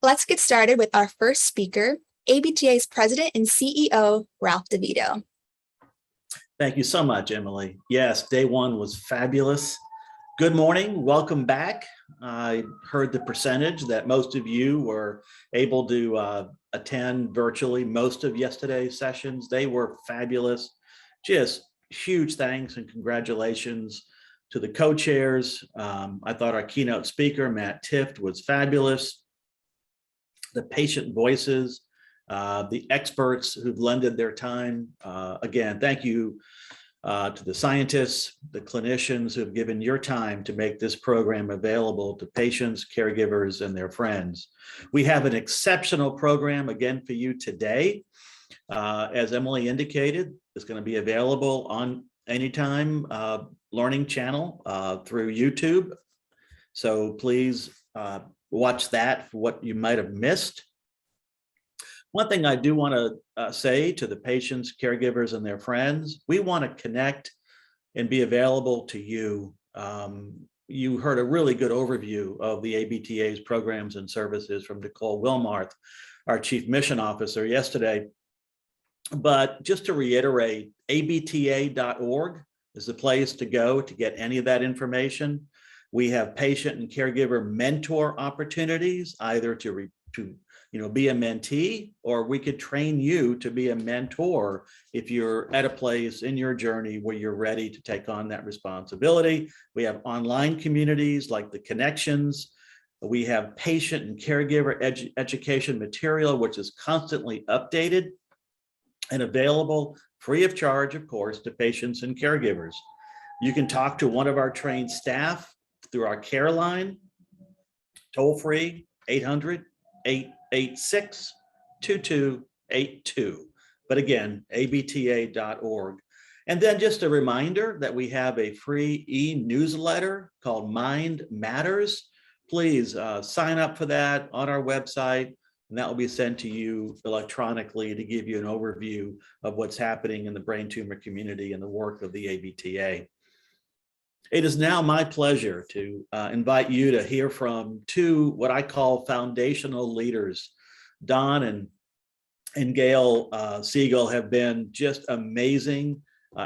Let's get started with our first speaker, ABTA's President and CEO, Ralph DeVitto. Thank you so much, Emily. Yes, day one was fabulous. Good morning, welcome back. I heard the percentage that most of you were able to attend virtually most of yesterday's sessions. They were fabulous. Just huge thanks and congratulations to the co-chairs. I thought our keynote speaker, Matt Tift, was fabulous. The patient voices, the experts who've lended their time. Again, thank you to the scientists, the clinicians who have given your time to make this program available to patients, caregivers, and their friends. We have an exceptional program again for you today. As Emily indicated, it's going to be available on Anytime Learning channel through YouTube. So please watch that for what you might have missed. One thing I do want to say to the patients, caregivers, and their friends, we want to connect and be available to you. You heard a really good overview of the ABTA's programs and services from Nicole Wilmarth, our Chief Mission Officer, yesterday. But just to reiterate, abta.org is the place to go to get any of that information. We have patient and caregiver mentor opportunities, either to be a mentee, or we could train you to be a mentor if you're at a place in your journey where you're ready to take on that responsibility. We have online communities like the Connections. We have patient and caregiver education material, which is constantly updated and available free of charge, of course, to patients and caregivers. You can talk to one of our trained staff through our care line, toll free, 800-886-2282. But again, abta.org. And then just a reminder that we have a free e-newsletter called Mind Matters. Please sign up for that on our website, and that will be sent to you electronically to give you an overview of what's happening in the brain tumor community and the work of the ABTA. It is now my pleasure to invite you to hear from two, what I call foundational leaders. Don and Gail Segal have been just amazing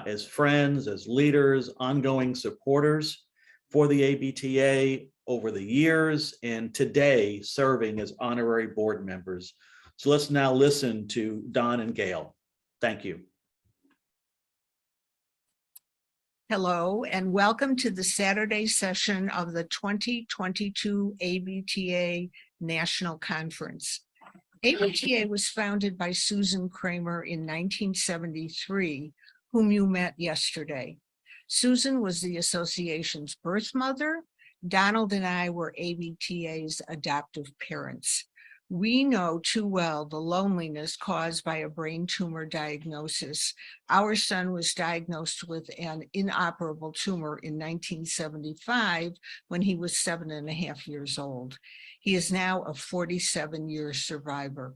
as friends, as leaders, ongoing supporters for the ABTA over the years, and today serving as honorary board members. So let's now listen to Don and Gail. Thank you. Hello, and welcome to the Saturday session of the 2022 ABTA National Conference. ABTA was founded by Susan Kramer in 1973, whom you met yesterday. Susan was the association's birth mother. Donald and I were ABTA's adoptive parents. We know too well the loneliness caused by a brain tumor diagnosis. Our son was diagnosed with an inoperable tumor in 1975 when he was 7.5 years old. He is now a 47-year survivor.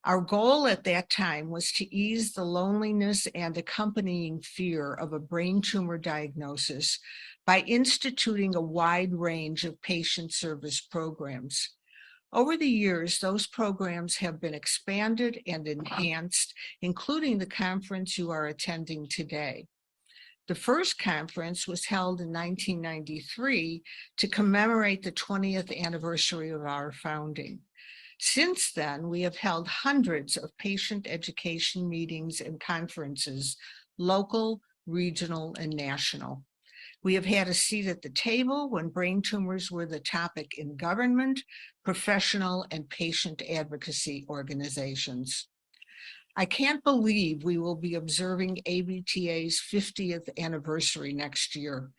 Our goal at that time was to ease the loneliness and accompanying fear of a brain tumor diagnosis by instituting a wide range of patient service programs. Over the years, those programs have been expanded and enhanced, including the conference you are attending today. The first conference was held in 1993 to commemorate the 20th anniversary of our founding. Since then, we have held hundreds of patient education meetings and conferences, local, regional, and national. We have had a seat at the table when brain tumors were the topic in government, professional, and patient advocacy organizations. I can't believe we will be observing ABTA's 50th anniversary next year.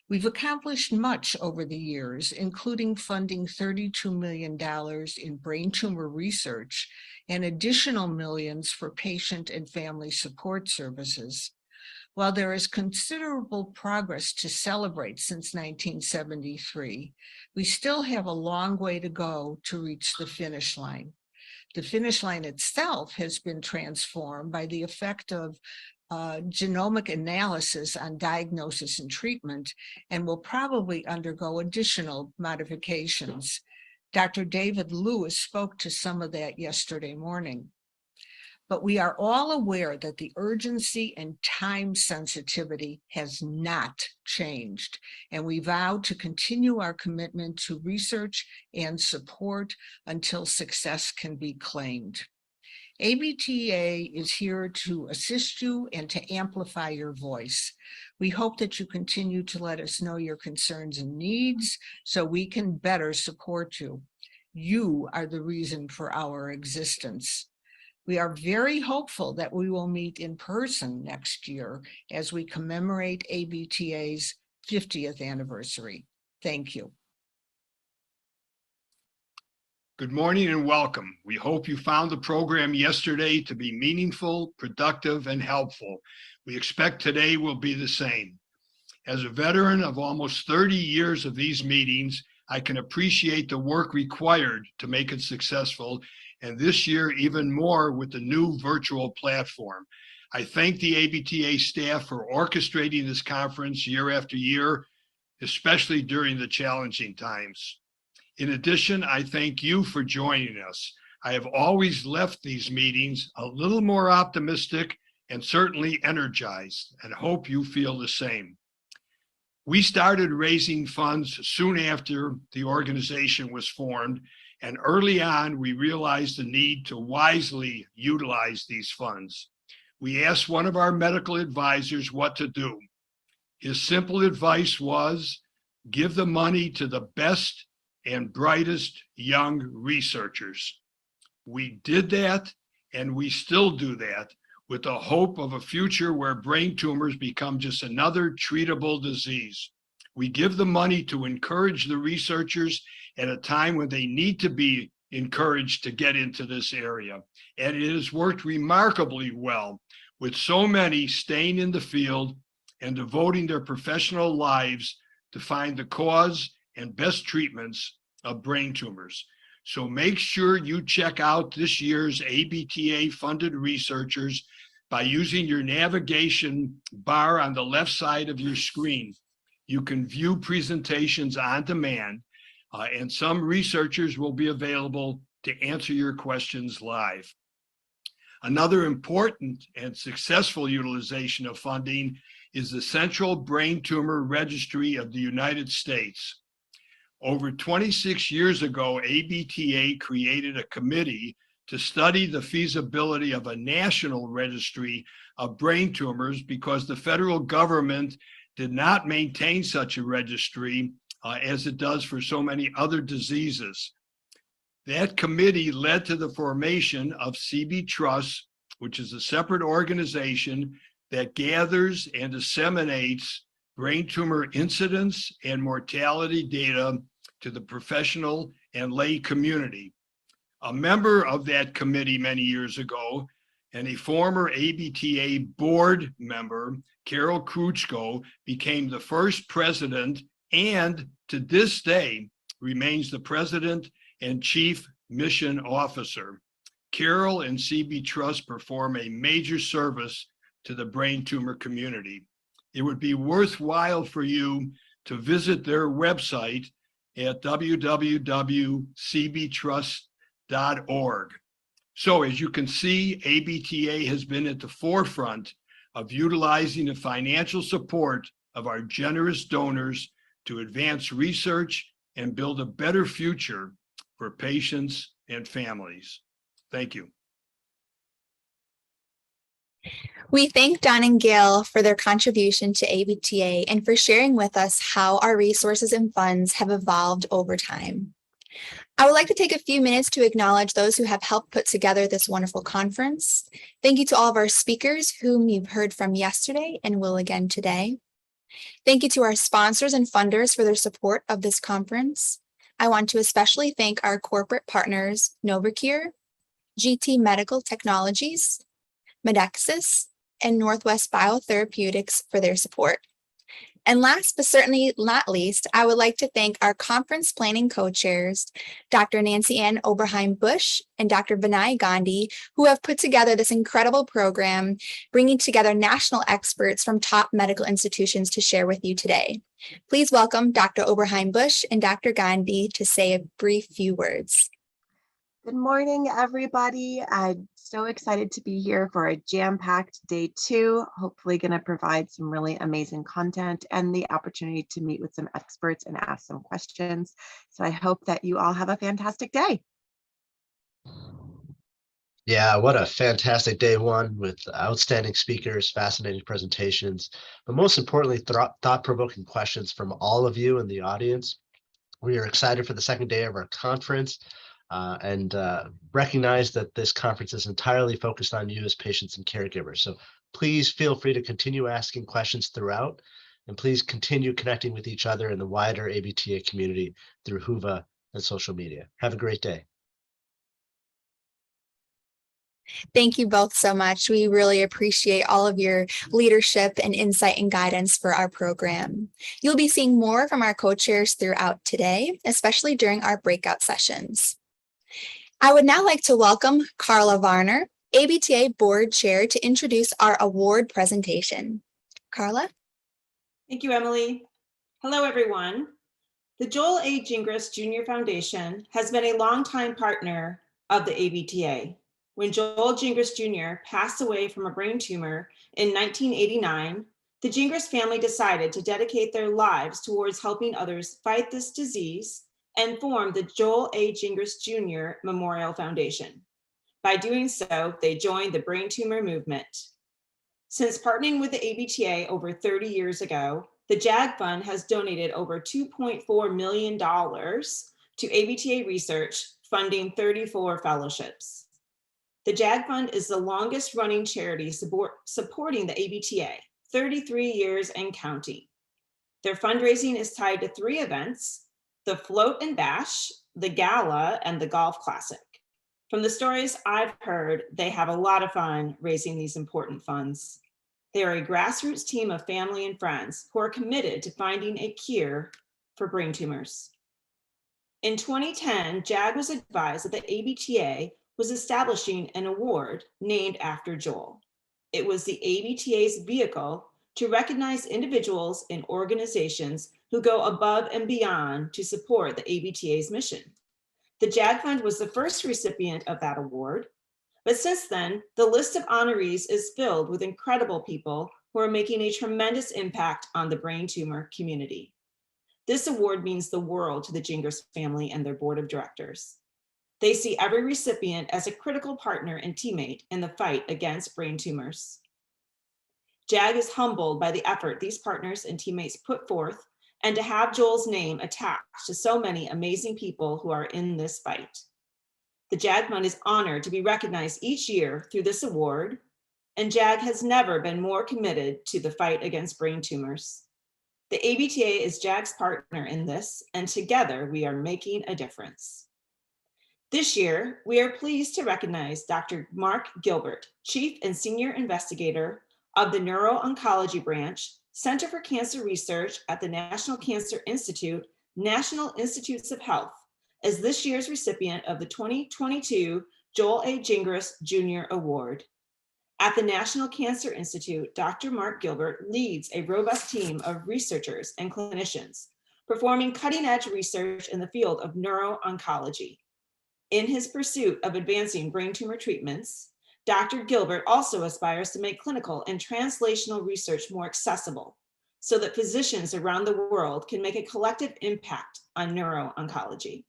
We've accomplished much over the years, including funding $32 million in brain tumor research and additional millions for patient and family support services. While there is considerable progress to celebrate since 1973, we still have a long way to go to reach the finish line. The finish line itself has been transformed by the effect of genomic analysis on diagnosis and treatment, and will probably undergo additional modifications. Dr. David Lewis spoke to some of that yesterday morning. But we are all aware that the urgency and time sensitivity has not changed, and we vow to continue our commitment to research and support until success can be claimed. ABTA is here to assist you and to amplify your voice. We hope that you continue to let us know your concerns and needs so we can better support you. You are the reason for our existence. We are very hopeful that we will meet in person next year as we commemorate ABTA's 50th anniversary. Thank you. Good morning and welcome. We hope you found the program yesterday to be meaningful, productive, and helpful. We expect today will be the same. As a veteran of almost 30 years of these meetings, I can appreciate the work required to make it successful, and this year even more with the new virtual platform. I thank the ABTA staff for orchestrating this conference year after year, especially during the challenging times. In addition, I thank you for joining us. I have always left these meetings a little more optimistic and certainly energized, and hope you feel the same. We started raising funds soon after the organization was formed, and early on, we realized the need to wisely utilize these funds. We asked one of our medical advisors what to do. His simple advice was, give the money to the best and brightest young researchers. We did that, and we still do that, with the hope of a future where brain tumors become just another treatable disease. We give the money to encourage the researchers at a time when they need to be encouraged to get into this area. And it has worked remarkably well, with so many staying in the field and devoting their professional lives to find the cause and best treatments of brain tumors. So make sure you check out this year's ABTA funded researchers by using your navigation bar on the left side of your screen. You can view presentations on demand, and some researchers will be available to answer your questions live. Another important and successful utilization of funding is the Central Brain Tumor Registry of the United States. Over 26 years ago, ABTA created a committee to study the feasibility of a national registry of brain tumors because the federal government did not maintain such a registry as it does for so many other diseases. That committee led to the formation of CB Trust, which is a separate organization that gathers and disseminates brain tumor incidence and mortality data to the professional and lay community. A member of that committee many years ago, and a former ABTA board member, Carol Kruchko, became the first president and to this day remains the president and chief mission officer. Carol and CB Trust perform a major service to the brain tumor community. It would be worthwhile for you to visit their website at www.cbtrust.org. So as you can see, ABTA has been at the forefront of utilizing the financial support of our generous donors to advance research and build a better future for patients and families. Thank you. We thank Don and Gail for their contribution to ABTA and for sharing with us how our resources and funds have evolved over time. I would like to take a few minutes to acknowledge those who have helped put together this wonderful conference. Thank you to all of our speakers whom you've heard from yesterday and will again today. Thank you to our sponsors and funders for their support of this conference. I want to especially thank our corporate partners, Novacure, GT Medical Technologies, Medexus, and Northwest Biotherapeutics for their support. And last but certainly not least, I would like to thank our conference planning co-chairs, Dr. Nancy Ann Oberheim-Busch and Dr. Vinay Gandhi, who have put together this incredible program, bringing together national experts from top medical institutions to share with you today. Please welcome Dr. Oberheim-Busch and Dr. Gandhi to say a brief few words. Good morning, everybody. I'm so excited to be here for a jam-packed day 2. Hopefully going to provide some really amazing content and the opportunity to meet with some experts and ask some questions. So I hope that you all have a fantastic day. Yeah, what a fantastic day 1 with outstanding speakers, fascinating presentations, but most importantly, thought-provoking questions from all of you in the audience. We are excited for the second day of our conference and recognize that this conference is entirely focused on you as patients and caregivers. So please feel free to continue asking questions throughout, and please continue connecting with each other in the wider ABTA community through Whova and social media. Have a great day. Thank you both so much. We really appreciate all of your leadership and insight and guidance for our program. You'll be seeing more from our co-chairs throughout today, especially during our breakout sessions. I would now like to welcome Carla Verner, ABTA Board Chair, to introduce our award presentation. Carla? Thank you, Emily. Hello, everyone. The Joel A. Gingras Jr. Foundation has been a longtime partner of the ABTA. When Joel Gingras Jr. passed away from a brain tumor in 1989, the Gingras family decided to dedicate their lives towards helping others fight this disease and formed the Joel A. Gingras Jr. Memorial Foundation. By doing so, they joined the brain tumor movement. Since partnering with the ABTA over 30 years ago, the JAG Fund has donated over $2.4 million to ABTA research, funding 34 fellowships. The JAG Fund is the longest running charity supporting the ABTA, 33 years and counting. Their fundraising is tied to 3 events: the Float and Bash, the Gala, and the Golf Classic. From the stories I've heard, they have a lot of fun raising these important funds. They are a grassroots team of family and friends who are committed to finding a cure for brain tumors. In 2010, JAG was advised that the ABTA was establishing an award named after Joel. It was the ABTA's vehicle to recognize individuals and organizations who go above and beyond to support the ABTA's mission. The JAG Fund was the first recipient of that award, but since then, the list of honorees is filled with incredible people who are making a tremendous impact on the brain tumor community. This award means the world to the Gingras family and their board of directors. They see every recipient as a critical partner and teammate in the fight against brain tumors. JAG is humbled by the effort these partners and teammates put forth and to have Joel's name attached to so many amazing people who are in this fight. The JAG Fund is honored to be recognized each year through this award, and JAG has never been more committed to the fight against brain tumors. The ABTA is JAG's partner in this, and together we are making a difference. This year, we are pleased to recognize Dr. Mark Gilbert, Chief and Senior Investigator of the Neuro-Oncology Branch, Center for Cancer Research at the National Cancer Institute, National Institutes of Health, as this year's recipient of the 2022 Joel A. Gingras Jr. Award. At the National Cancer Institute, Dr. Mark Gilbert leads a robust team of researchers and clinicians performing cutting-edge research in the field of neuro-oncology. In his pursuit of advancing brain tumor treatments, Dr. Gilbert also aspires to make clinical and translational research more accessible so that physicians around the world can make a collective impact on neuro-oncology.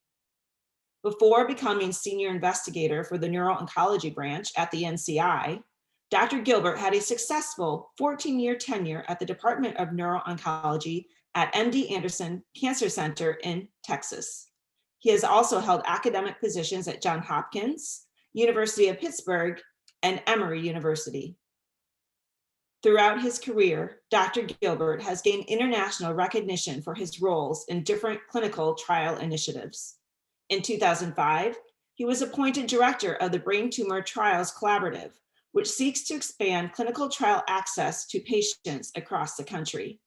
Before becoming senior investigator for the neuro-oncology branch at the NCI, Dr. Gilbert had a successful 14-year tenure at the Department of Neuro-Oncology at MD Anderson Cancer Center in Texas. He has also held academic positions at Johns Hopkins, University of Pittsburgh, and Emory University. Throughout his career, Dr. Gilbert has gained international recognition for his roles in different clinical trial initiatives. In 2005, he was appointed director of the Brain Tumor Trials Collaborative, which seeks to expand clinical trial access to patients across the country.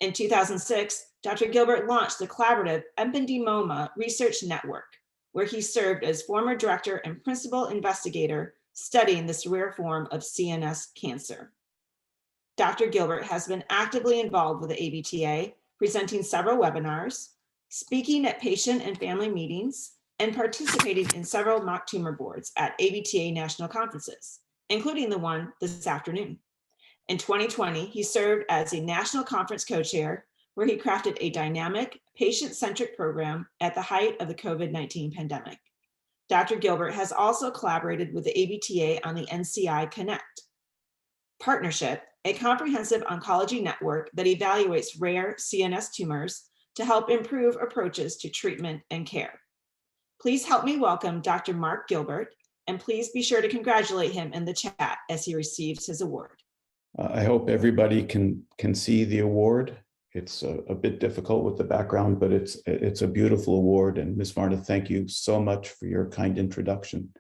In 2006, Dr. Gilbert launched the collaborative Ependymoma Research Network, where he served as former director and principal investigator studying this rare form of CNS cancer. Dr. Gilbert has been actively involved with the ABTA, presenting several webinars, speaking at patient and family meetings, and participating in several mock tumor boards at ABTA national conferences, including the one this afternoon. In 2020, he served as a national conference co-chair, where he crafted a dynamic, patient-centric program at the height of the COVID-19 pandemic. Dr. Gilbert has also collaborated with the ABTA on the NCI Connect partnership, a comprehensive oncology network that evaluates rare CNS tumors to help improve approaches to treatment and care. Please help me welcome Dr. Mark Gilbert, and please be sure to congratulate him in the chat as he receives his award. I hope everybody can see the award. It's a bit difficult with the background, but it's a beautiful award. And Ms. Varna, thank you so much for your kind introduction.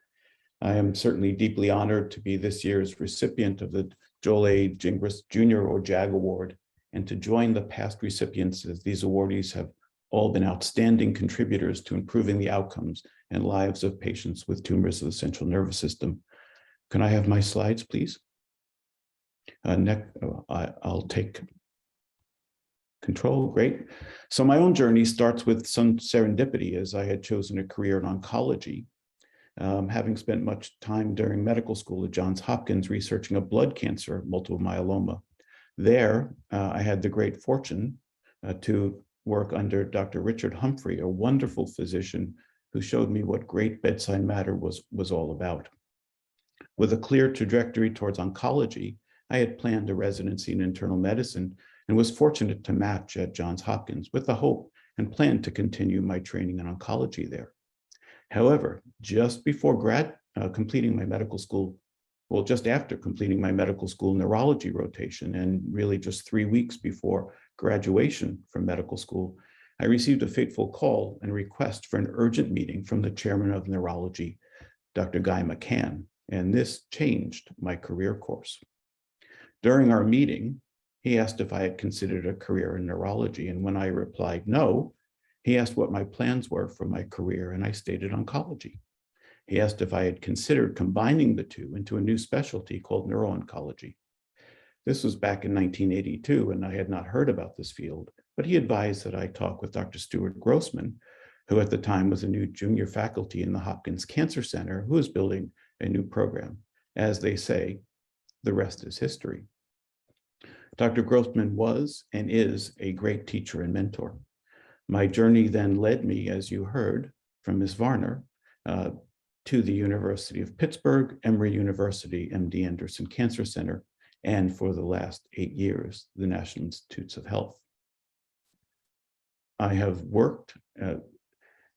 I am certainly deeply honored to be this year's recipient of the Joel A. Gingras Jr. or JAG Award, and to join the past recipients, as these awardees have all been outstanding contributors to improving the outcomes and lives of patients with tumors of the central nervous system. Can I have my slides, please? Next, I'll take control. Great. So my own journey starts with some serendipity, as I had chosen a career in oncology, having spent much time during medical school at Johns Hopkins researching a blood cancer, multiple myeloma. There, I had the great fortune to work under Dr. Richard Humphrey, a wonderful physician who showed me what great bedside manner was all about. With a clear trajectory towards oncology, I had planned a residency in internal medicine and was fortunate to match at Johns Hopkins with the hope and plan to continue my training in oncology there. However, just before completing my medical school, well, just after completing my medical school neurology rotation, and really just 3 weeks before graduation from medical school, I received a fateful call and request for an urgent meeting from the chairman of neurology, Dr. Guy McCann, and this changed my career course. During our meeting, he asked if I had considered a career in neurology, and when I replied no, he asked what my plans were for my career, and I stated oncology. He asked if I had considered combining the two into a new specialty called neuro-oncology. This was back in 1982, and I had not heard about this field, but he advised that I talk with Dr. Stuart Grossman, who at the time was a new junior faculty in the Hopkins Cancer Center, who was building a new program. As they say, the rest is history. Dr. Grossman was and is a great teacher and mentor. My journey then led me, as you heard from Ms. Verner, to the University of Pittsburgh, Emory University, MD Anderson Cancer Center, and for the last 8 years, the National Institutes of Health. I have worked,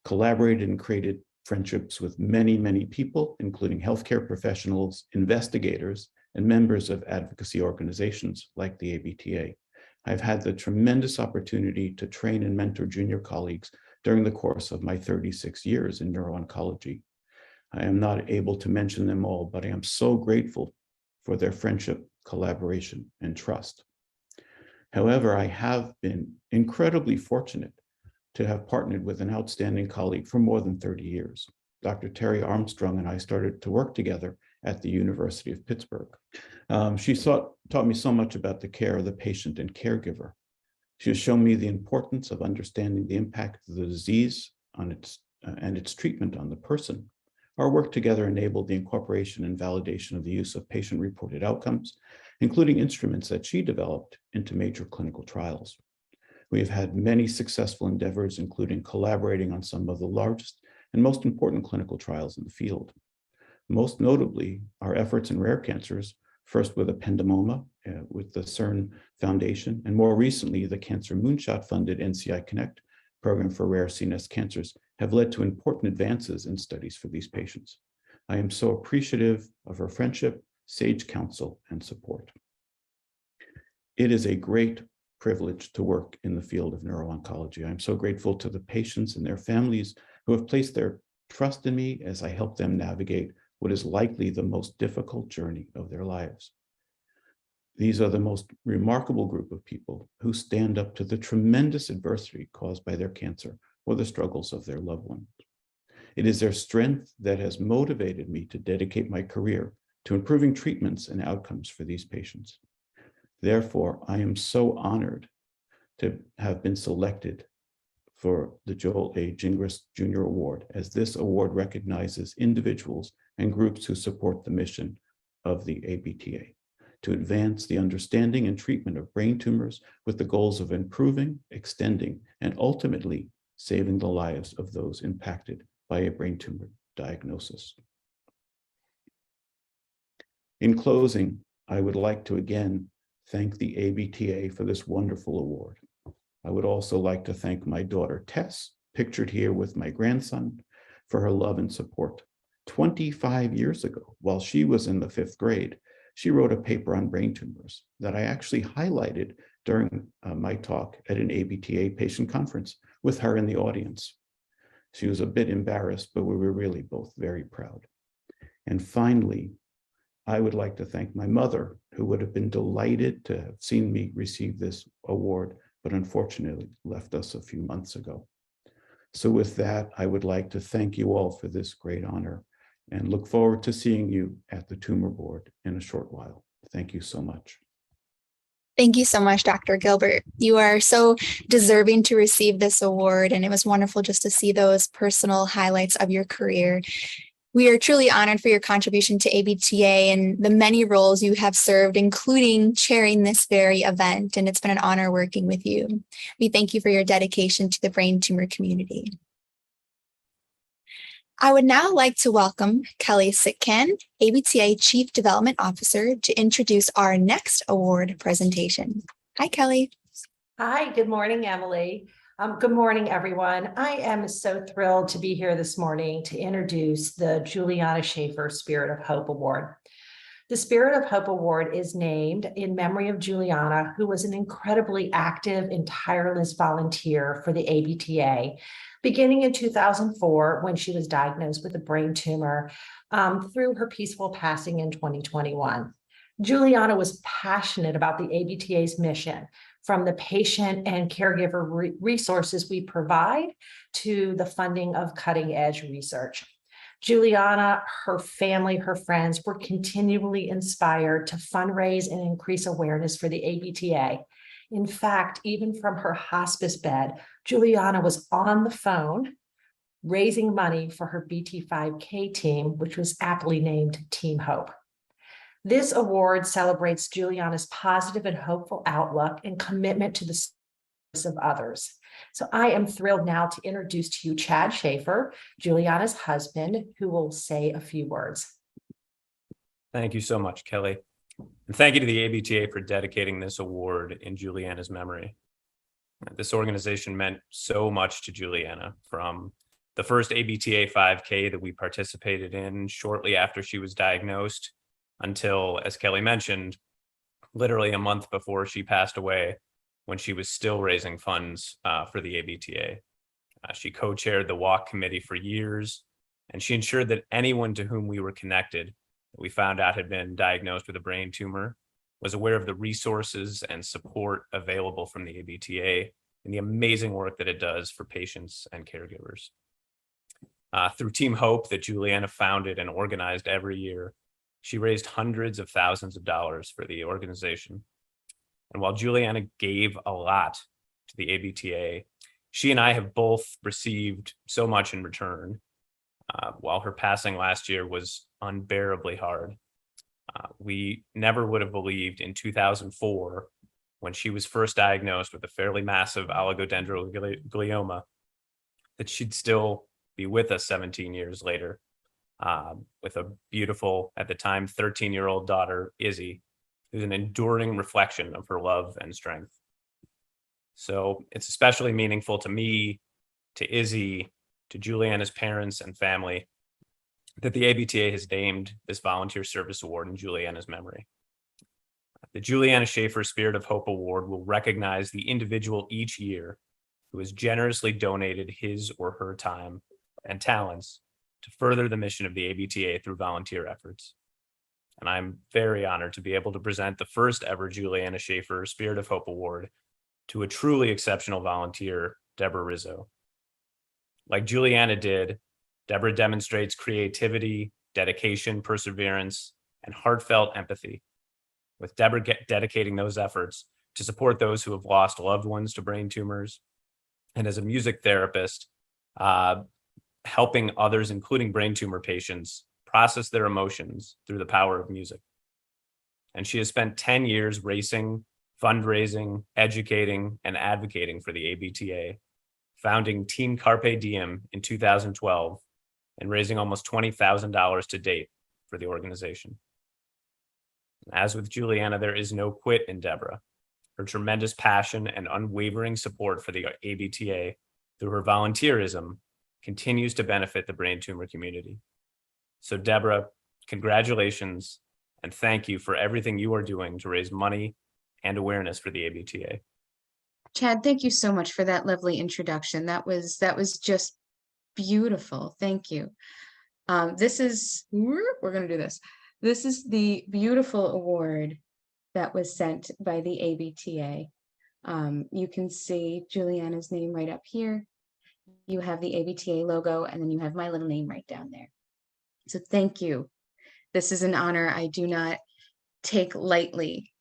collaborated, and created friendships with many, many people, including healthcare professionals, investigators, and members of advocacy organizations like the ABTA. I've had the tremendous opportunity to train and mentor junior colleagues during the course of my 36 years in neuro-oncology. I am not able to mention them all, but I am so grateful for their friendship, collaboration, and trust. However, I have been incredibly fortunate to have partnered with an outstanding colleague for more than 30 years. Dr. Terry Armstrong and I started to work together at the University of Pittsburgh. She taught me so much about the care of the patient and caregiver. She has shown me the importance of understanding the impact of the disease on and its treatment on the person. Our work together enabled the incorporation and validation of the use of patient-reported outcomes, including instruments that she developed, into major clinical trials. We have had many successful endeavors, including collaborating on some of the largest and most important clinical trials in the field. Most notably, our efforts in rare cancers, first with ependymoma with the CERN Foundation, and more recently, the Cancer Moonshot-funded NCI Connect program for rare CNS cancers, have led to important advances in studies for these patients. I am so appreciative of her friendship, sage counsel, and support. It is a great privilege to work in the field of neuro-oncology. I'm so grateful to the patients and their families who have placed their trust in me as I help them navigate what is likely the most difficult journey of their lives. These are the most remarkable group of people who stand up to the tremendous adversity caused by their cancer or the struggles of their loved ones. It is their strength that has motivated me to dedicate my career to improving treatments and outcomes for these patients. Therefore, I am so honored to have been selected for the Joel A. Gingras Jr. Award, as this award recognizes individuals and groups who support the mission of the ABTA to advance the understanding and treatment of brain tumors with the goals of improving, extending, and ultimately saving the lives of those impacted by a brain tumor diagnosis. In closing, I would like to again thank the ABTA for this wonderful award. I would also like to thank my daughter Tess, pictured here with my grandson, for her love and support. 25 years ago, while she was in the 5th grade, she wrote a paper on brain tumors that I actually highlighted during my talk at an ABTA patient conference with her in the audience. She was a bit embarrassed, but we were really both very proud. And finally, I would like to thank my mother, who would have been delighted to have seen me receive this award, but unfortunately left us a few months ago. So with that, I would like to thank you all for this great honor and look forward to seeing you at the Tumor Board in a short while. Thank you so much. Thank you so much, Dr. Gilbert. You are so deserving to receive this award, and it was wonderful just to see those personal highlights of your career. We are truly honored for your contribution to ABTA and the many roles you have served, including chairing this very event, and it's been an honor working with you. We thank you for your dedication to the brain tumor community. I would now like to welcome Kelly Sitkin, ABTA Chief Development Officer, to introduce our next award presentation. Hi, Kelly. Hi, good morning, Emily. Good morning, everyone. I am so thrilled to be here this morning to introduce the Juliana Schafer Spirit of Hope Award. The Spirit of Hope Award is named in memory of Juliana, who was an incredibly active and tireless volunteer for the ABTA, beginning in 2004 when she was diagnosed with a brain tumor through her peaceful passing in 2021. Juliana was passionate about the ABTA's mission, from the patient and caregiver resources we provide to the funding of cutting-edge research. Juliana, her family, her friends were continually inspired to fundraise and increase awareness for the ABTA. In fact, even from her hospice bed, Juliana was on the phone raising money for her BT5K team, which was aptly named Team Hope. This award celebrates Juliana's positive and hopeful outlook and commitment to the service of others. So I am thrilled now to introduce to you Chad Schafer, Juliana's husband, who will say a few words. Thank you so much, Kelly. And thank you to the ABTA for dedicating this award in Juliana's memory. This organization meant so much to Juliana, from the first ABTA 5K that we participated in shortly after she was diagnosed until, as Kelly mentioned, literally a month before she passed away, when she was still raising funds for the ABTA. She co-chaired the walk committee for years, and she ensured that anyone to whom we were connected, that we found out had been diagnosed with a brain tumor, was aware of the resources and support available from the ABTA and the amazing work that it does for patients and caregivers. Through Team Hope that Juliana founded and organized every year, she raised hundreds of thousands of dollars for the organization. And while Juliana gave a lot to the ABTA, she and I have both received so much in return. While her passing last year was unbearably hard, we never would have believed in 2004, when she was first diagnosed with a fairly massive oligodendroglioma, that she'd still be with us 17 years later, with a beautiful, at the time, 13-year-old daughter, Izzy, who's an enduring reflection of her love and strength. So it's especially meaningful to me, to Izzy, to Juliana's parents and family, that the ABTA has named this Volunteer Service Award in Juliana's memory. The Juliana Schafer Spirit of Hope Award will recognize the individual each year who has generously donated his or her time and talents to further the mission of the ABTA through volunteer efforts. and I'm very honored to be able to present the first ever Juliana Schafer Spirit of Hope Award to a truly exceptional volunteer, Deborah Rizzo. Like Juliana did, Deborah demonstrates creativity, dedication, perseverance, and heartfelt empathy, with Deborah dedicating those efforts to support those who have lost loved ones to brain tumors, and as a music therapist, helping others, including brain tumor patients, process their emotions through the power of music. And she has spent 10 years racing, fundraising, educating, and advocating for the ABTA, founding Team Carpe Diem in 2012 and raising almost $20,000 to date for the organization. As with Juliana, there is no quit in Deborah. Her tremendous passion and unwavering support for the ABTA through her volunteerism continues to benefit the brain tumor community. So Deborah, congratulations, and thank you for everything you are doing to raise money and awareness for the ABTA. Chad, thank you so much for that lovely introduction. That was just beautiful. Thank you. We're going to do this. This is the beautiful award that was sent by the ABTA. You can see Juliana's name right up here. You have the ABTA logo, and then you have my little name right down there. So thank you. This is an honor I do not take lightly.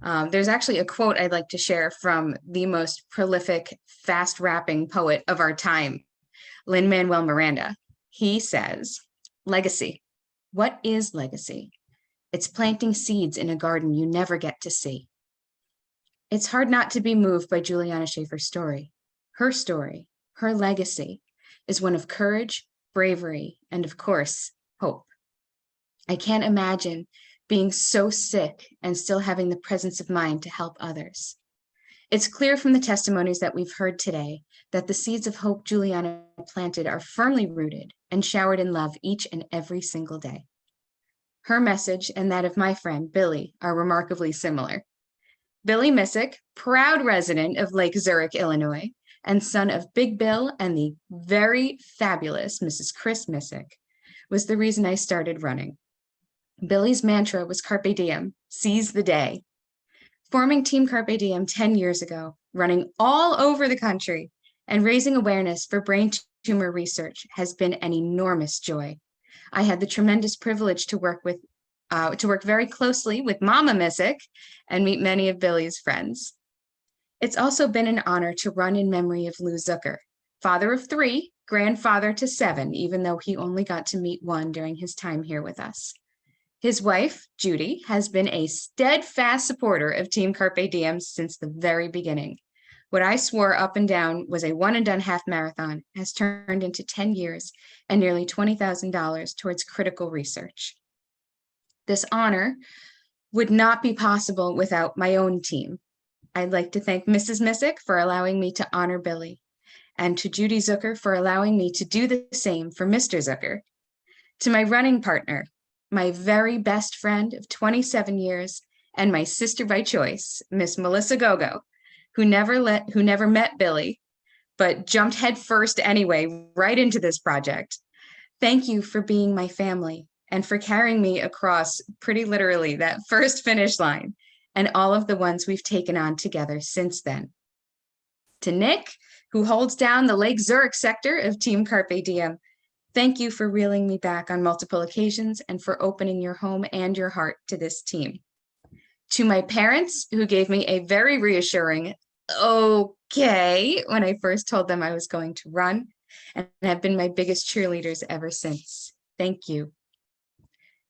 There's actually a quote I'd like to share from the most prolific, fast-rapping poet of our time, Lin-Manuel Miranda. He says, "Legacy. What is legacy? It's planting seeds in a garden you never get to see." It's hard not to be moved by Juliana Schafer's story. Her legacy is one of courage, bravery, and of course, hope. I can't imagine being so sick and still having the presence of mind to help others. It's clear from the testimonies that we've heard today that the seeds of hope Juliana planted are firmly rooted and showered in love each and every single day. Her message and that of my friend Billy are remarkably similar. Billy Missick, proud resident of Lake Zurich, Illinois, and son of Big Bill and the very fabulous Mrs. Chris Missick, was the reason I started running. Billy's mantra was Carpe Diem, seize the day. Forming Team Carpe Diem 10 years ago, running all over the country, and raising awareness for brain tumor research has been an enormous joy. I had the tremendous privilege to work very closely with Mama Missick and meet many of Billy's friends. It's also been an honor to run in memory of Lou Zucker, father of 3, grandfather to 7, even though he only got to meet 1 during his time here with us. His wife, Judy, has been a steadfast supporter of Team Carpe Diem since the very beginning. What I swore up and down was a one-and-done half marathon has turned into 10 years and nearly $20,000 towards critical research. This honor would not be possible without my own team. I'd like to thank Mrs. Missick for allowing me to honor Billy, and to Judy Zucker for allowing me to do the same for Mr. Zucker. To my running partner, my very best friend of 27 years, and my sister by choice, Miss Melissa Gogo, who never met Billy, but jumped headfirst anyway, right into this project. Thank you for being my family and for carrying me across, pretty literally, that first finish line, and all of the ones we've taken on together since then. To Nick, who holds down the Lake Zurich sector of Team Carpe Diem, thank you for reeling me back on multiple occasions and for opening your home and your heart to this team. To my parents, who gave me a very reassuring okay when I first told them I was going to run, and have been my biggest cheerleaders ever since. Thank you.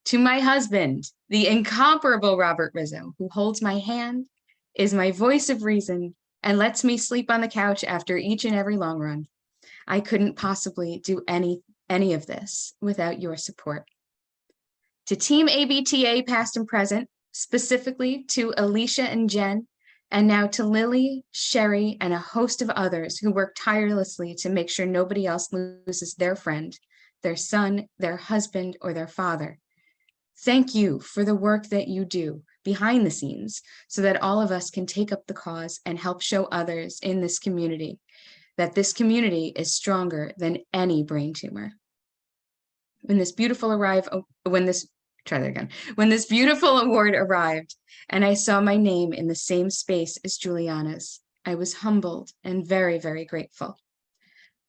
To my husband, the incomparable Robert Rizzo, who holds my hand, is my voice of reason, and lets me sleep on the couch after each and every long run. I couldn't possibly do any of this without your support. To Team ABTA past and present, specifically to Alicia and Jen, and now to Lily, Sherry, and a host of others who work tirelessly to make sure nobody else loses their friend, their son, their husband, or their father. Thank you for the work that you do behind the scenes so that all of us can take up the cause and help show others in this community that this community is stronger than any brain tumor. When this beautiful try that again. When this beautiful award arrived and I saw my name in the same space as Juliana's, I was humbled and very, very grateful.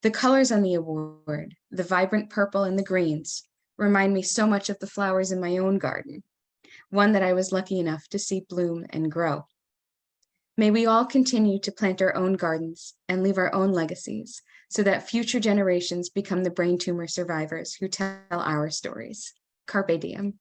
The colors on the award, the vibrant purple and the greens, remind me so much of the flowers in my own garden, one that I was lucky enough to see bloom and grow. May we all continue to plant our own gardens and leave our own legacies so that future generations become the brain tumor survivors who tell our stories. Carpe Diem.